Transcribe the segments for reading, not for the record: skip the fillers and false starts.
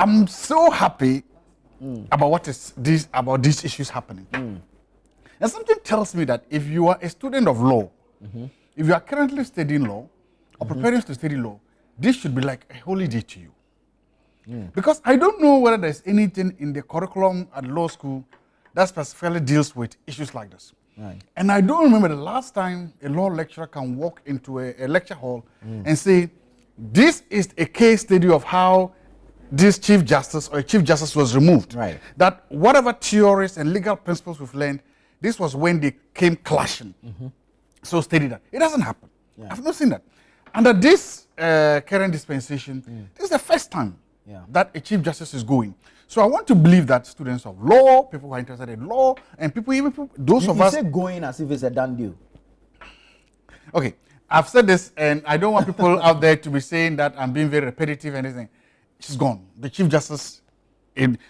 I'm so happy about these issues happening. And something tells me that if you are a student of law, if you are currently studying law or preparing to study law, this should be like a holy day to you. Because I don't know whether there's anything in the curriculum at law school that specifically deals with issues like this. Right. And I don't remember the last time a law lecturer can walk into a lecture hall and say, this is a case study of how this chief justice or a chief justice was removed. Right. That whatever theories and legal principles we've learned, this was when they came clashing. So study that. It doesn't happen. Yeah. I've not seen that. Under this current dispensation, this is the first time that a chief justice is going. So I want to believe that students of law, people who are interested in law, and those of us... You say going as if it's a done deal. Okay, I've said this, and I don't want people out there to be saying that I'm being very repetitive and anything. She's gone. The chief justice,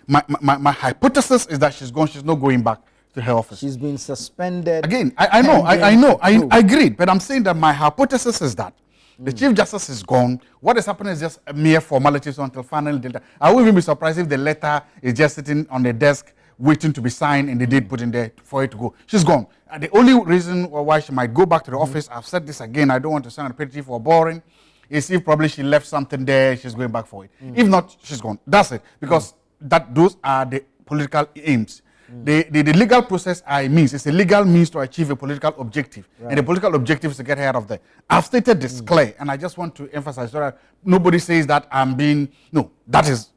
my hypothesis is that she's gone. She's not going back to her office. She's been suspended. Again, I know, I agreed, but I'm saying that my hypothesis is that the chief justice is gone. What is happening is just a mere formalities until final data. I wouldn't even be surprised if the letter is just sitting on the desk waiting to be signed and the date put in there for it to go. She's gone. And the only reason why she might go back to the office, I've said this again, I don't want to sound repetitive or boring, is if probably she left something there, she's going back for it. If not, she's gone. That's it. Because those are the political aims. The legal process means it's a legal means to achieve a political objective. Right. And the political objective is to get her out of there. I've stated this clear, and I just want to emphasize so that nobody says that I'm being... No, that's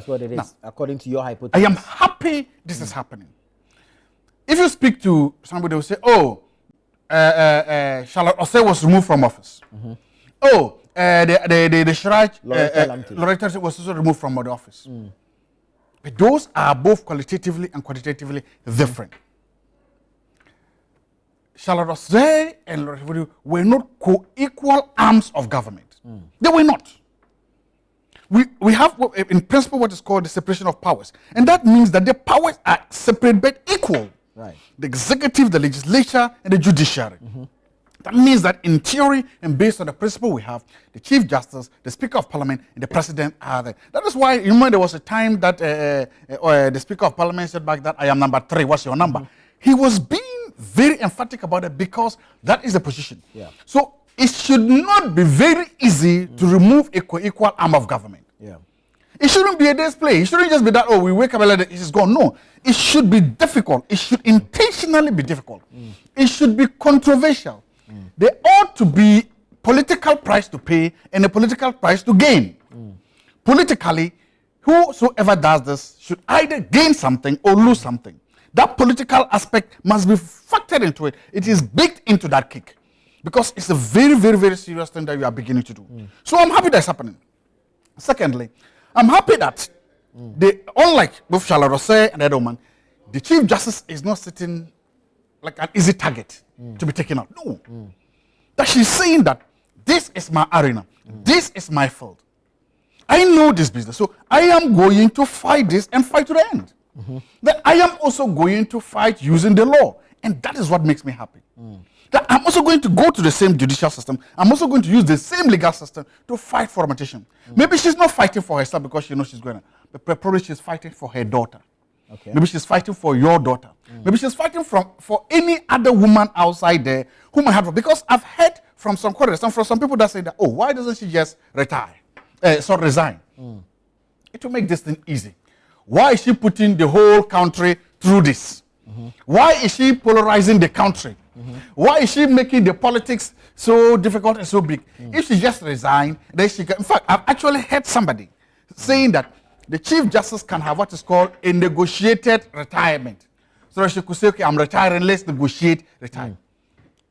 what it is, now, according to your hypothesis. I am happy this is happening. If you speak to somebody, will say, oh, Charlotte Osei was removed from office. Oh, the Shraj Loretta was also removed from the office. But those are both qualitatively and quantitatively different. Charlotte Osei and Loretta were not co-equal arms of government. They were not. We have, in principle, what is called the separation of powers. And that means that the powers are separate but equal. Right. The executive, the legislature, and the judiciary. That means that in theory and based on the principle we have, the Chief Justice, the Speaker of Parliament, and the President are there. That is why, you remember there was a time that the Speaker of Parliament said back that I am number 3, what's your number? He was being very emphatic about it because that is the position. Yeah. So it should not be very easy to remove a co-equal arm of government. Yeah. It shouldn't be a day's play. It shouldn't just be that, oh, we wake up and it is gone. No, it should be difficult. It should intentionally be difficult. It should be controversial. There ought to be political price to pay and a political price to gain. Politically, whosoever does this should either gain something or lose something. That political aspect must be factored into it. It is baked into that cake because it's a very, very, very serious thing that you are beginning to do. So I'm happy that's happening. Secondly, I'm happy that unlike both Charlotte Osei and the other woman, the Chief Justice is not sitting like an easy target to be taken out. No. That she's saying that this is my arena. This is my field. I know this business. So I am going to fight this and fight to the end. That I am also going to fight using the law. And that is what makes me happy. That I'm also going to go to the same judicial system. I'm also going to use the same legal system to fight for remuneration. Maybe she's not fighting for herself because she knows she's going to. But probably she's fighting for her daughter. Okay. Maybe she's fighting for your daughter. Maybe she's fighting for any other woman outside there who might have. Because I've heard from some quarters and from some people that say that, oh, why doesn't she just retire? Resign. It will make this thing easy. Why is she putting the whole country through this? Why is she polarizing the country? Why is she making the politics so difficult and so big? If she just resigned, then she can. In fact, I've actually heard somebody saying that the Chief Justice can have what is called a negotiated retirement. So she could say, okay, I'm retiring, let's negotiate retire.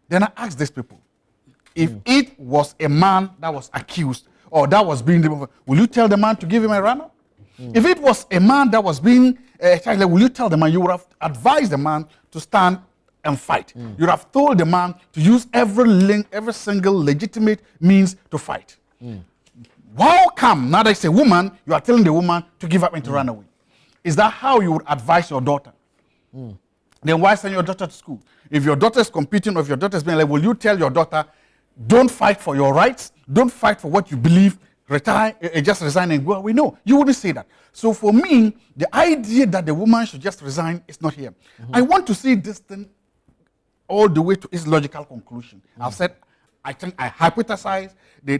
Then I asked these people, if it was a man that was accused or that was being removed, will you tell the man to give him a runner? If it was a man that was being charged, will you tell the man, you would have advised the man to stand and fight. You would have told the man to use every single legitimate means to fight. How come now that it's a woman, you are telling the woman to give up and to run away? Is that how you would advise your daughter? Then why send your daughter to school? If your daughter is competing or if your daughter is being like, will you tell your daughter, don't fight for your rights, don't fight for what you believe, retire, just resign and go away. No, you wouldn't say that. So for me, the idea that the woman should just resign is not here. I want to see this thing all the way to its logical conclusion. I've said, I think I hypothesize the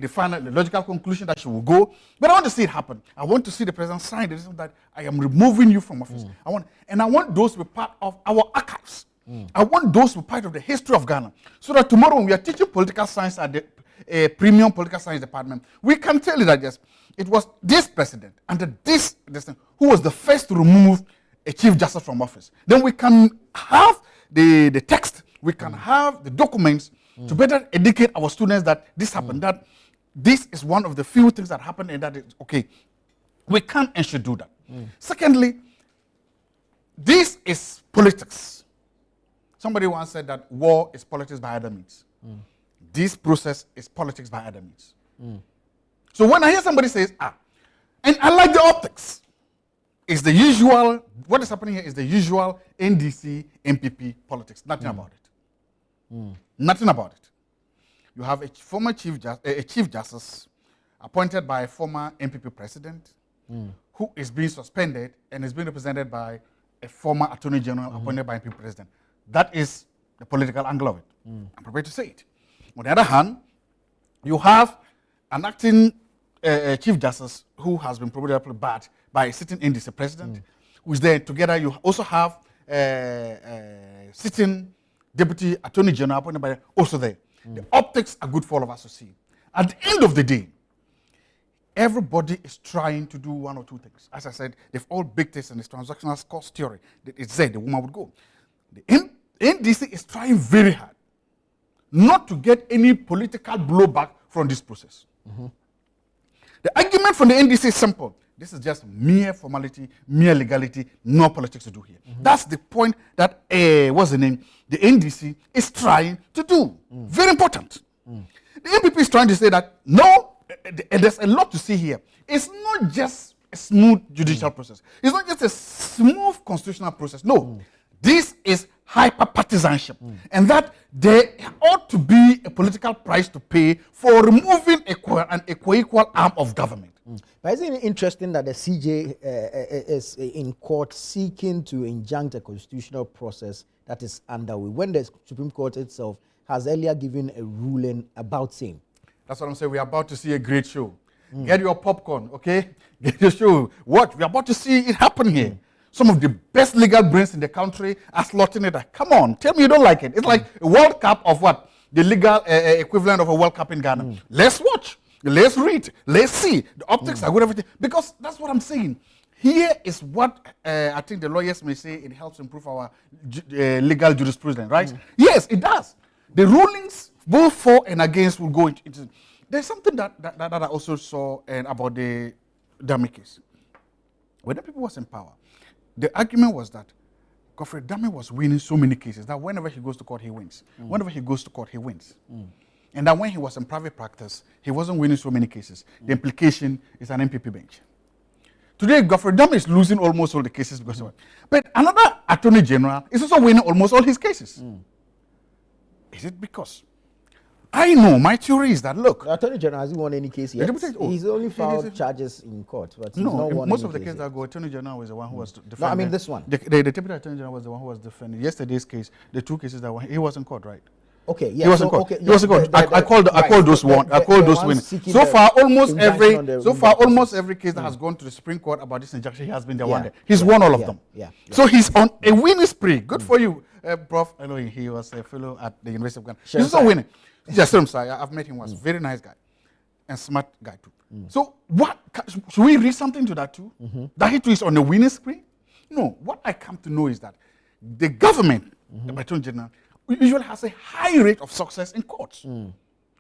logical conclusion that she will go, but I want to see it happen. I want to see the president sign the decision that I am removing you from office. I want those to be part of our archives. I want those to be part of the history of Ghana, so that tomorrow when we are teaching political science at the premium political science department, we can tell you that yes, it was this president under this who was the first to remove a chief justice from office. Then we can have the text, we can have the documents to better educate our students that this happened, that this is one of the few things that happened, and that is okay. We can and should do that. Secondly, this is politics. Somebody once said that war is politics by other means. This process is politics by other means. So when I hear somebody says, and I like the optics, it's the usual, what is happening here is the usual NDC, MPP politics, nothing about it. Nothing about it. You have a former chief justice appointed by a former MPP president who is being suspended and is being represented by a former attorney general appointed by a MPP president. That is the political angle of it. I'm prepared to say it. On the other hand, you have an acting chief justice who has been probably bad by a sitting NDC president who is there. Together, you also have sitting deputy attorney general appointed by also there. The optics are good for all of us to see. At the end of the day, everybody is trying to do one or two things. As I said, they've all baked this in this transactional cost theory. It said the woman would go. The NDC is trying very hard not to get any political blowback from this process. The argument from the NDC is simple. This is just mere formality, mere legality, no politics to do here. That's the point that, what's the name? The NDC is trying to do. Very important. The MPP is trying to say that, no, there's a lot to see here. It's not just a smooth judicial process. It's not just a smooth constitutional process. No, this is hyper-partisanship. And that there ought to be a political price to pay for removing an equal arm of government. But isn't it interesting that the CJ is in court seeking to injunct a constitutional process that is underway when the Supreme Court itself has earlier given a ruling about same? That's what I'm saying. We're about to see a great show. Get your popcorn, okay? Get your show. Watch. We're about to see it happen here. Some of the best legal brains in the country are slotting it. Come on, tell me you don't like it. It's like a World Cup of what? The legal equivalent of a World Cup in Ghana. Let's watch. Let's read. Let's see. The optics are good, everything. Because that's what I'm saying. Here is what I think the lawyers may say it helps improve our legal jurisprudence, right? Yes, it does. The rulings, both for and against, will go into. There's something that I also saw about the Dami case. When the people was in power, the argument was that Godfrey Dami was winning so many cases that whenever he goes to court, he wins. Whenever he goes to court, he wins. And that when he was in private practice, he wasn't winning so many cases. The implication is an MPP bench. Today, Godfrey Dami is losing almost all the cases because of it. But another attorney general is also winning almost all his cases. Is it because? I know, my theory is that, look. The attorney general hasn't won any case yet. He's only filed charges in court. But he's not won most of the cases that go, attorney general was the one who was defending. No, I mean this one. The deputy attorney general was the one who was defending. Yesterday's case, the two cases that he was in court, right? Okay, yeah. He was in court. He was in court. I called those winners. So far, almost every case that has gone to the Supreme Court about this injunction, he has been the one there. He's won all of them. So he's on a winning spree. Good for you, Prof. I know he was a fellow at the University of Ghana. He's also winning. Yes, I'm sorry. I've met him once. Very nice guy and smart guy too. So what should we read something to that too? That he too is on the winning spree? No. What I come to know is that the government, the Attorney General, usually has a high rate of success in courts.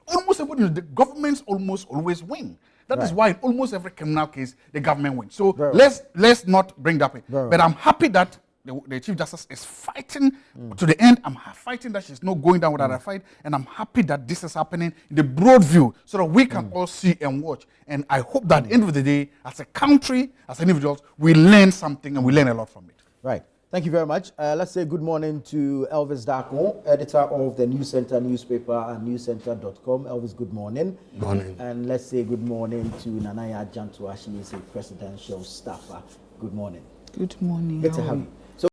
Almost everybody, the governments almost always win. That is why in almost every criminal case the government wins. So let's not bring that up. But I'm happy that the Chief Justice is fighting to the end. I'm fighting that she's not going down without a fight. And I'm happy that this is happening in the broad view so that we can all see and watch. And I hope that at the end of the day, as a country, as individuals, we learn something and we learn a lot from it. Right. Thank you very much. Let's say good morning to Elvis Darko, editor of the News Center newspaper and newscenter.com. Elvis, good morning. Morning. And let's say good morning to Nanaya Jantua. She is a presidential staffer. Good morning. Good morning. Good to have you.